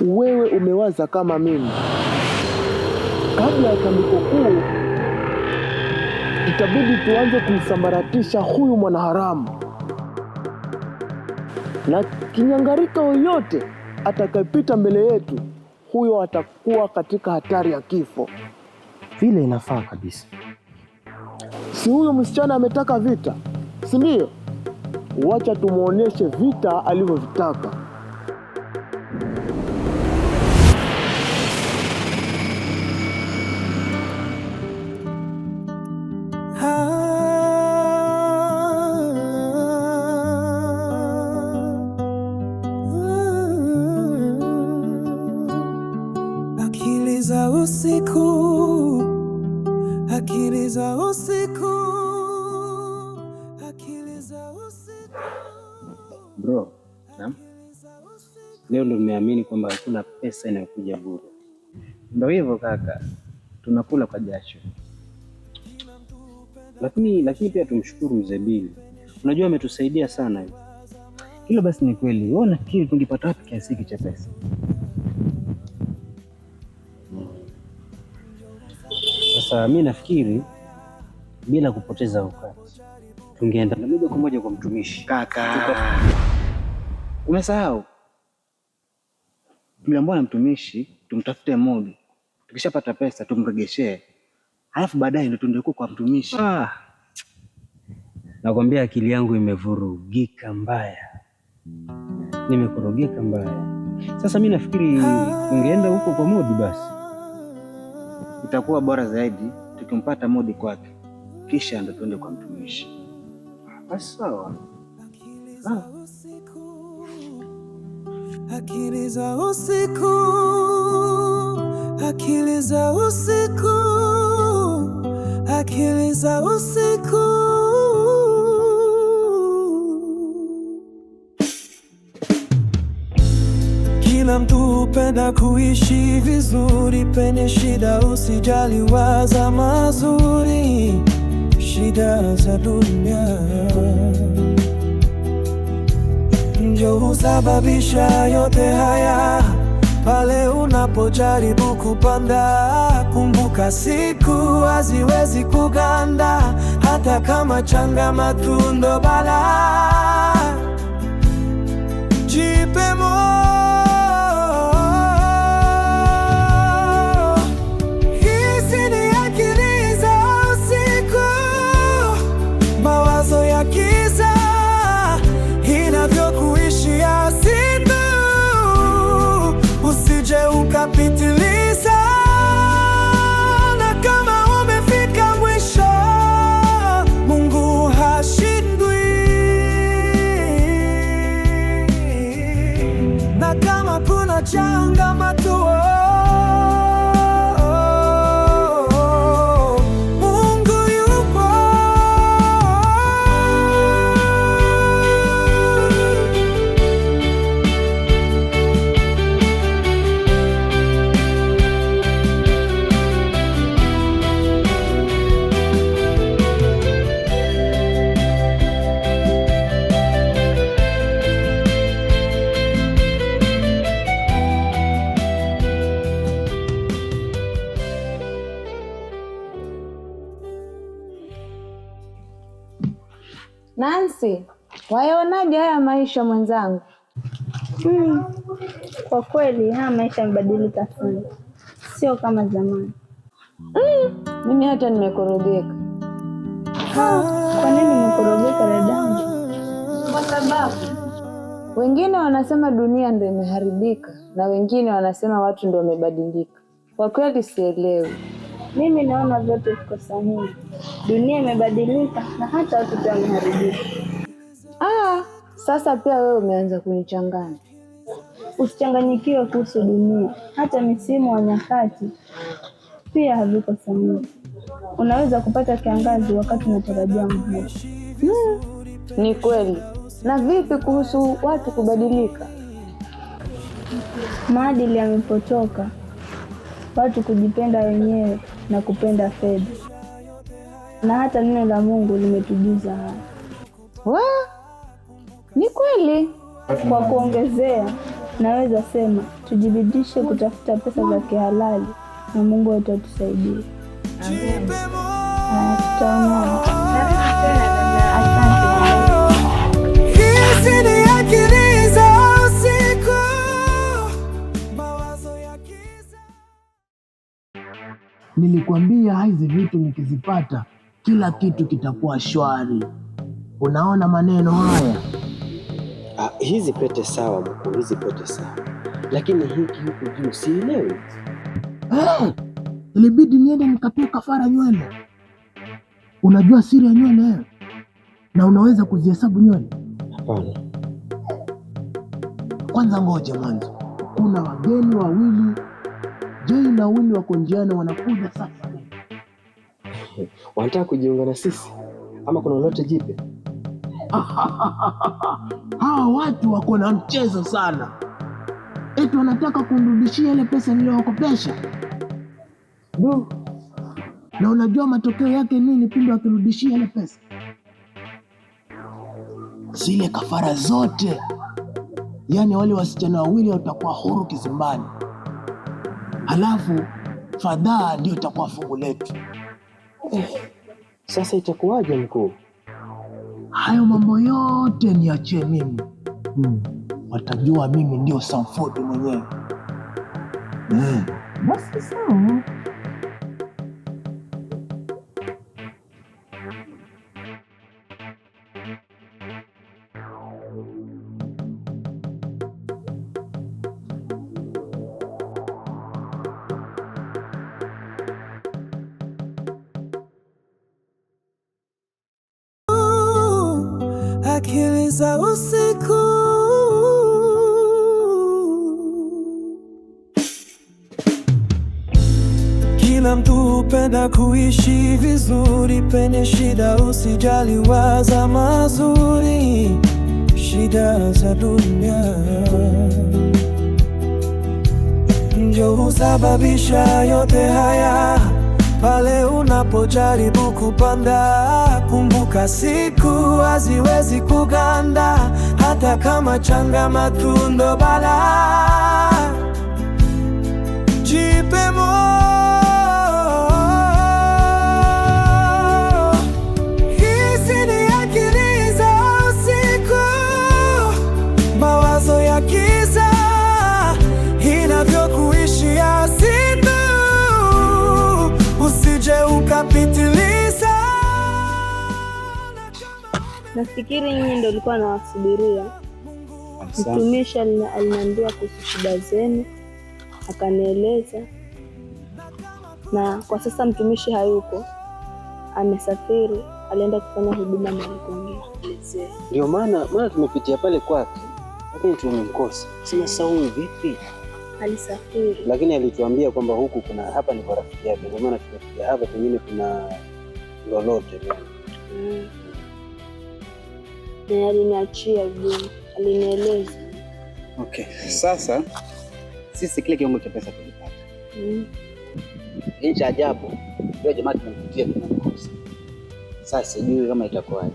wewe umewaza kama mimi. Kabla ya tambiko kuu, itabidi tuanze kumsambaratisha huyu mwanaharamu, na kinyangarika yoyote atakayepita mbele yetu, huyo atakuwa katika hatari ya kifo. Vile inafaa kabisa. Si huyo msichana ametaka vita, si ndio? Wacha tumuoneshe vita alivyovitaka. Akili za usiku, akili za usiku, akili za usiku. Bro, naam. Leo ndo nimeamini kwamba hakuna pesa inayokuja bure. Ndio hivyo kaka, tunakula kwa jasho. Lakini pia tumshukuru mzee Bili. Unajua ametusaidia sana. Hilo basi ni kweli. Wewe unafikiri tungepata wapi kiasi hiki cha pesa? Sasa mimi nafikiri bila kupoteza wakati tungeenda moja kwa moja kwa mtumishi. Kaka, Umesahau? Tuliambiwa na mtumishi tumtafute Mobi. Tukishapata pesa tumregeshee. Halafu baadaye ndio tuende kwa mtumishi. Nakwambia akili yangu imevurugika mbaya. Nimekurugika mbaya. Sasa mimi nafikiri tungeenda huko kwa Mobi basi. Itakuwa bora zaidi tukimpata Mobi kwake. Kisha ndio tuende kwa mtumishi. Basi sawa. Akili za usiku, akili za usiku, akili za usiku. Kila mtu hupenda kuishi vizuri, penye shida usijali, waza mazuri, shida za dunia ndio husababisha yote haya. Pale unapojaribu kupanda, kumbuka siku haziwezi kuganda, hata kama changa matunda bala. Jipe moyo, hizi ni akili za usiku, mawazo ya giza inavyokuishi asidu, usije ukapitiliza. Na kama umefika mwisho, Mungu hashindwi. Na kama kuna changamoto, Mungu yupo. Nancy, wayaonaje haya maisha mwenzangu? Kwa kweli haya maisha yamebadilika sana, sio kama zamani. Mimi hata nimekorogeka. Kwa nini umekorogeka dadangu? Kwa sababu wengine wanasema dunia ndio imeharibika na wengine wanasema watu ndio wamebadilika. Kwa kweli sielewi. Mimi naona vyote viko sahihi. Dunia imebadilika na hata watu pia wameharibika. Sasa pia wewe umeanza kunichanganya. Usichanganyikiwe kuhusu dunia, hata misimu wa nyakati pia haviko sahihi. Unaweza kupata kiangazi wakati unatarajia mvua. Ni kweli. Na vipi kuhusu watu kubadilika? Maadili yamepotoka, watu kujipenda wenyewe na kupenda fedha, na hata neno la Mungu limetujuza haya. Ni kweli. Kwa kuongezea, naweza sema tujibidishe kutafuta pesa za kihalali na Mungu wetu atusaidie. Tutaonana. Hizi ni akili za usiku, mawazo ya giza. Nilikwambia hizi vitu nikizipata kila kitu kitakuwa shwari. Unaona maneno haya? Hizi pete sawa mkuu, hizi pete sawa, lakini hiki huku juu sielewi. Ilibidi niende nikatoe kafara nywele. Unajua siri ya nywele wewe? Na unaweza kuzihesabu nywele? Hapana. Kwanza ngoje mwanzo. Kuna wageni wawili, Jay na Willy wako njiani wanakuja sasa. Wanataka kujiunga na sisi ama kuna lolote jipya? Hawa watu wako na mchezo sana. Eti wanataka kunirudishia ile pesa niliyowakopesha. Na unajua matokeo yake nini pindi wakirudishia ile pesa? Zile kafara zote. Yaani wale wasichana wawili watakuwa huru kizimbani. Halafu fadhaa ndio itakuwa fungu letu. Sasa itakuwaje mkuu? Hayo mambo yote niachie mimi. Watajua mimi ndio Sanford mwenyewe. Basi sawa. Akili za usiku. Kila mtu hupenda kuishi vizuri, penye shida usijali, waza mazuri. Shida za dunia ndio husababisha yote haya. Pale unapojaribu kupanda, kumbuka siku haziwezi kuganda, hata kama changa matundo bala. Jipe moyo, hizi ni akili za usiku, mawazo ya giza inavyokuishi siku. Usije ukapitiliza. Nafikiri nyinyi ndio ulikuwa nawasubiria. Mtumishi aliniambia kuhusu shida zenu, akanieleza, na kwa sasa mtumishi hayuko, amesafiri, alienda kufanya huduma mahali kwingine. Ndio maana tumepitia pale kwake, lakini tumemkosa. Sina sauni vipi? Alisafiri. Lakini alituambia kwamba huku kuna hapa ni kwa rafiki yake, ndio maana tumekuja hapa, pengine kuna lolote. Na aliniachia ujumbe, alinieleza. Okay, sasa sisi kile kiwango cha pesa tulipata. Cha ajabu ndio jamaa tumempitia tunamkosa. Sasa sijui kama itakuwaje.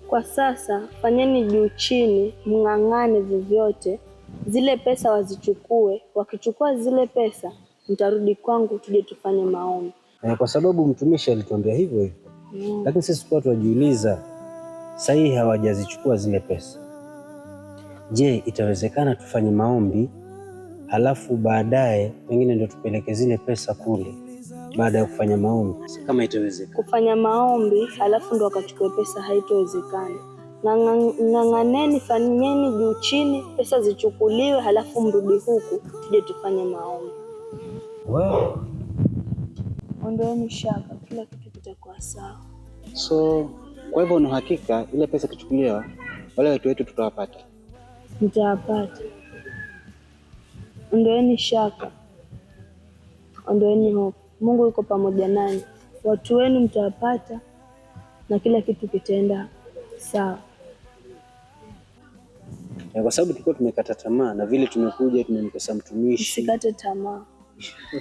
Kwa sasa fanyeni juu chini, mng'ang'ane vyovyote, zile pesa wazichukue. Wakichukua zile pesa, mtarudi kwangu tuje tufanye maombi. Kwa sababu mtumishi alituambia hivyo hivyo. Lakini sisi kwa tunajiuliza, sahihi hawajazichukua zile pesa. Je, itawezekana tufanye maombi halafu baadaye pengine ndio tupeleke zile pesa kule baada ya kufanya maombi? Kama itawezekana. Kufanya maombi halafu ndo wakachukua pesa, haitowezekana. Ng'ang'aneni, fanyeni juu chini, pesa zichukuliwe, halafu mrudi huku tuje tufanye maombi. Wow. Ondoeni shaka, kila kitu kitakuwa sawa. So, kwa hivyo una hakika ile pesa kichukuliwa, wale watu wetu tutawapata? Mtawapata. Ondoeni shaka, ondoeni hofu. Mungu yuko pamoja nanyi. Watu wenu mtawapata na kila kitu kitaenda sawa. Kwa sababu tulikuwa tumekata tamaa na vile tumekuja tumemkosa mtumishi. Usikate tamaa.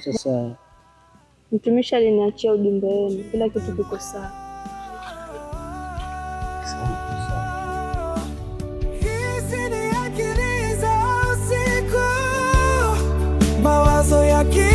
Sasa mtumishi aliniachia ujumbe wenu, kila kitu kiko sawa. Hizi ni akili za usiku. haki